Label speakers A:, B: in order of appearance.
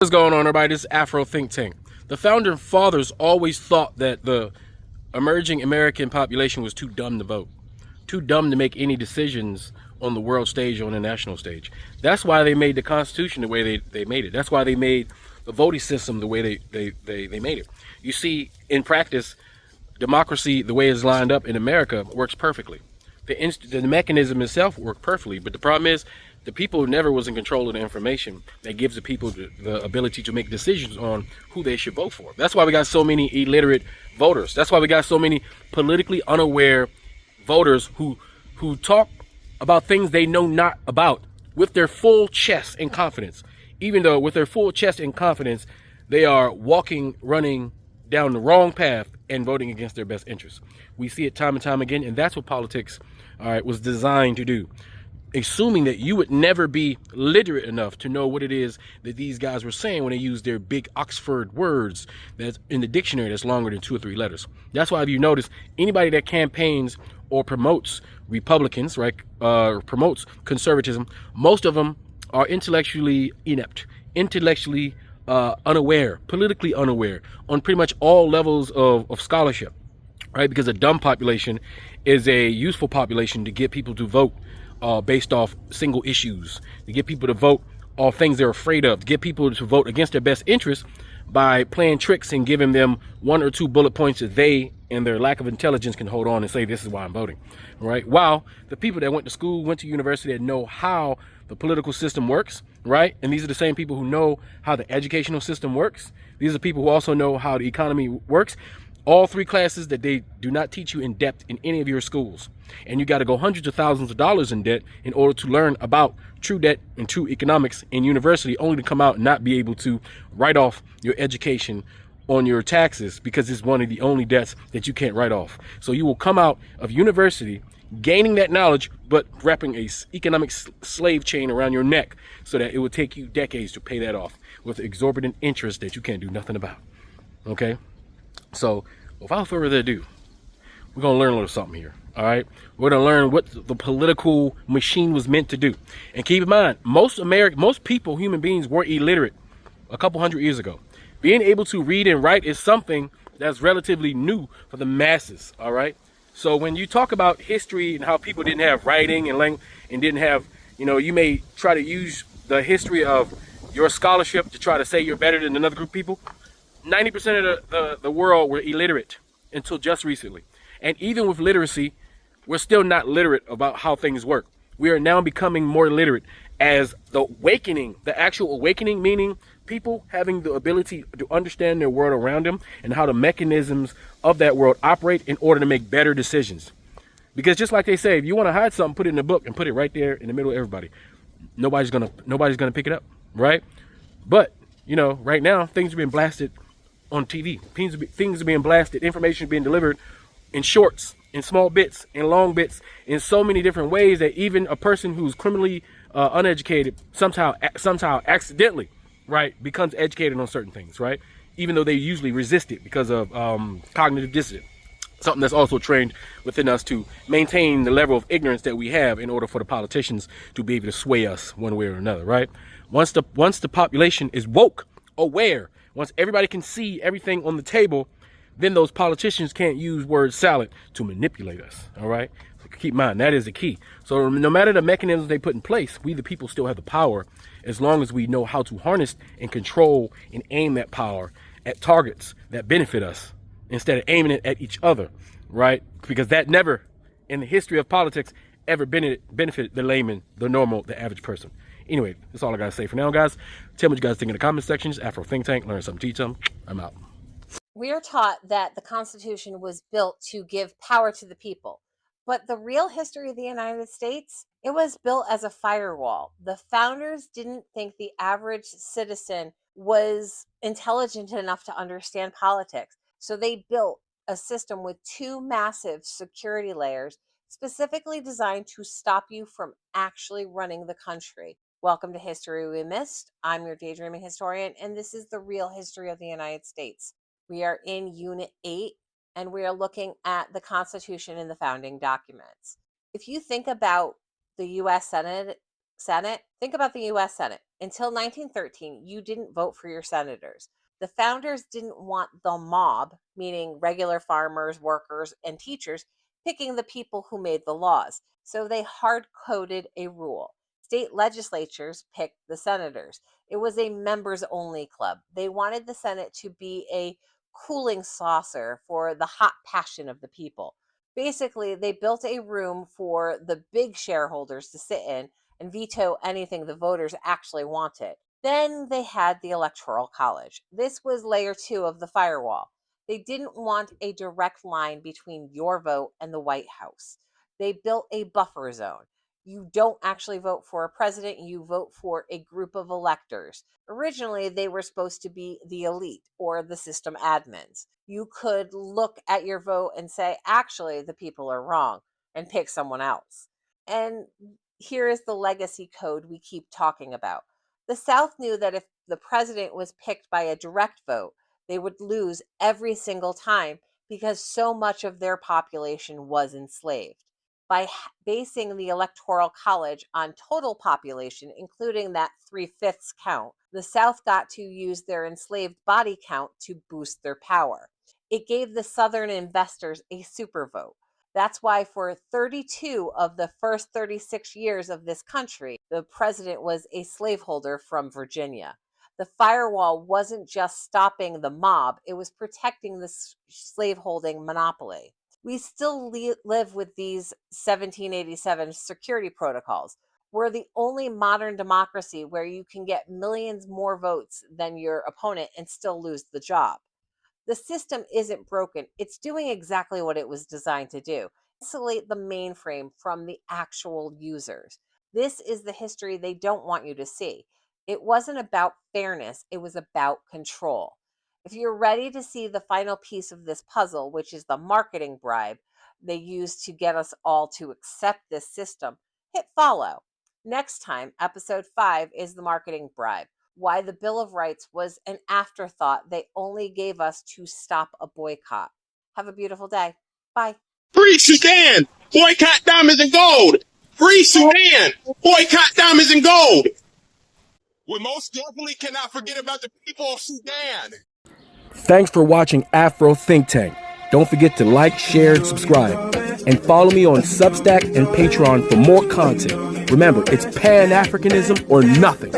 A: What's going on, everybody? This is Afro Think Tank. The founder fathers always thought that the emerging American population was too dumb to vote, too dumb to make any decisions on the world stage or on the national stage. That's why they made the Constitution the way they made it. That's why they made the voting system the way they made it. You see, in practice, democracy, the way it's lined up in America, works perfectly. The mechanism itself worked perfectly, but the problem is the people never was in control of the information that gives the people the ability to make decisions on who they should vote for. That's why we got so many illiterate voters. That's why we got so many politically unaware voters who talk about things they know not about with their full chest and confidence. Even though with their full chest and confidence, they are running down the wrong path and voting against their best interests. We see it time and time again, and that's what politics, was designed to do. Assuming that you would never be literate enough to know what it is that these guys were saying when they use their big Oxford words that's in the dictionary that's longer than 2 or 3 letters. That's why if you notice, anybody that campaigns or promotes Republicans, right, promotes conservatism, most of them are intellectually inept, intellectually unaware, politically unaware on pretty much all levels of scholarship, right? Because a dumb population is a useful population to get people to vote based off single issues, to get people to vote off things they're afraid of, to get people to vote against their best interests by playing tricks and giving them 1 or 2 bullet points that they and their lack of intelligence can hold on and say, this is why I'm voting, right? While the people that went to school, went to university, that know how the political system works, right? And these are the same people who know how the educational system works. These are people who also know how the economy works. All 3 classes that they do not teach you in depth in any of your schools. And you got to go hundreds of thousands of dollars in debt in order to learn about true debt and true economics in university, only to come out and not be able to write off your education on your taxes because it's one of the only debts that you can't write off. So you will come out of university gaining that knowledge, but wrapping a economic slave chain around your neck so that it will take you decades to pay that off with exorbitant interest that you can't do nothing about. Okay? So without further ado, we're going to learn a little something here. All right. We're going to learn what the political machine was meant to do. And keep in mind, most people, human beings, were illiterate a couple hundred years ago. Being able to read and write is something that's relatively new for the masses. All right. So when you talk about history and how people didn't have writing and language and didn't have, you may try to use the history of your scholarship to try to say you're better than another group of people. 90% of the world were illiterate until just recently. And even with literacy, we're still not literate about how things work. We are now becoming more literate as the awakening, the actual awakening, meaning people having the ability to understand their world around them and how the mechanisms of that world operate in order to make better decisions. Because just like they say, if you want to hide something, put it in a book and put it right there in the middle of everybody. Nobody's gonna pick it up, right? But right now things are being blasted on TV. Things are being blasted. Information is being delivered in shorts, in small bits, in long bits, in so many different ways that even a person who's criminally uneducated somehow accidentally, right, becomes educated on certain things, right? Even though they usually resist it because of cognitive dissonance. Something that's also trained within us to maintain the level of ignorance that we have in order for the politicians to be able to sway us one way or another, right? Once the population is woke, aware, once everybody can see everything on the table, then those politicians can't use word salad to manipulate us, all right? So keep in mind, that is the key. So no matter the mechanisms they put in place, we the people still have the power as long as we know how to harness and control and aim that power at targets that benefit us instead of aiming it at each other, right? Because that never, in the history of politics, ever benefited the layman, the normal, the average person. Anyway, that's all I got to say for now, guys. Tell me what you guys think in the comment sections. Afro Think Tank, learn something, teach them. I'm out.
B: We are taught that the Constitution was built to give power to the people. But the real history of the United States, it was built as a firewall. The founders didn't think the average citizen was intelligent enough to understand politics. So they built a system with 2 massive security layers specifically designed to stop you from actually running the country. Welcome to History We Missed. I'm your daydreaming historian, and this is the real history of the United States. We are in Unit 8, and we are looking at the Constitution and the founding documents. If you think about the U.S. Senate Senate, think about the US Senate. Until 1913, you didn't vote for your senators. The founders didn't want the mob, meaning regular farmers, workers, and teachers, picking the people who made the laws. So they hard coded a rule. State legislatures picked the senators. It was a members only club. They wanted the Senate to be a cooling saucer for the hot passion of the people. Basically, they built a room for the big shareholders to sit in and veto anything the voters actually wanted. Then they had the Electoral College. This was layer 2 of the firewall. They didn't want a direct line between your vote and the White House. They built a buffer zone. You don't actually vote for a president, you vote for a group of electors. Originally, they were supposed to be the elite or the system admins. You could look at your vote and say, actually, the people are wrong, and pick someone else. And here is the legacy code we keep talking about. The South knew that if the president was picked by a direct vote, they would lose every single time because so much of their population was enslaved. By basing the Electoral College on total population, including that 3/5 count, the South got to use their enslaved body count to boost their power. It gave the Southern investors a super vote. That's why for 32 of the first 36 years of this country, the president was a slaveholder from Virginia. The firewall wasn't just stopping the mob, it was protecting the slaveholding monopoly. We still live with these 1787 security protocols. We're the only modern democracy where you can get millions more votes than your opponent and still lose the job. The system isn't broken. It's doing exactly what it was designed to do. Isolate the mainframe from the actual users. This is the history they don't want you to see. It wasn't about fairness, it was about control. If you're ready to see the final piece of this puzzle, which is the marketing bribe they used to get us all to accept this system, hit follow. Next time, episode 5 is the marketing bribe. Why the Bill of Rights was an afterthought they only gave us to stop a boycott. Have a beautiful day. Bye.
C: Free Sudan! Boycott diamonds and gold! Free Sudan! Boycott diamonds and gold! We most definitely cannot forget about the people of Sudan!
A: Thanks for watching Afro Think Tank. Don't forget to like, share, and subscribe. And follow me on Substack and Patreon for more content. Remember, it's Pan-Africanism or nothing.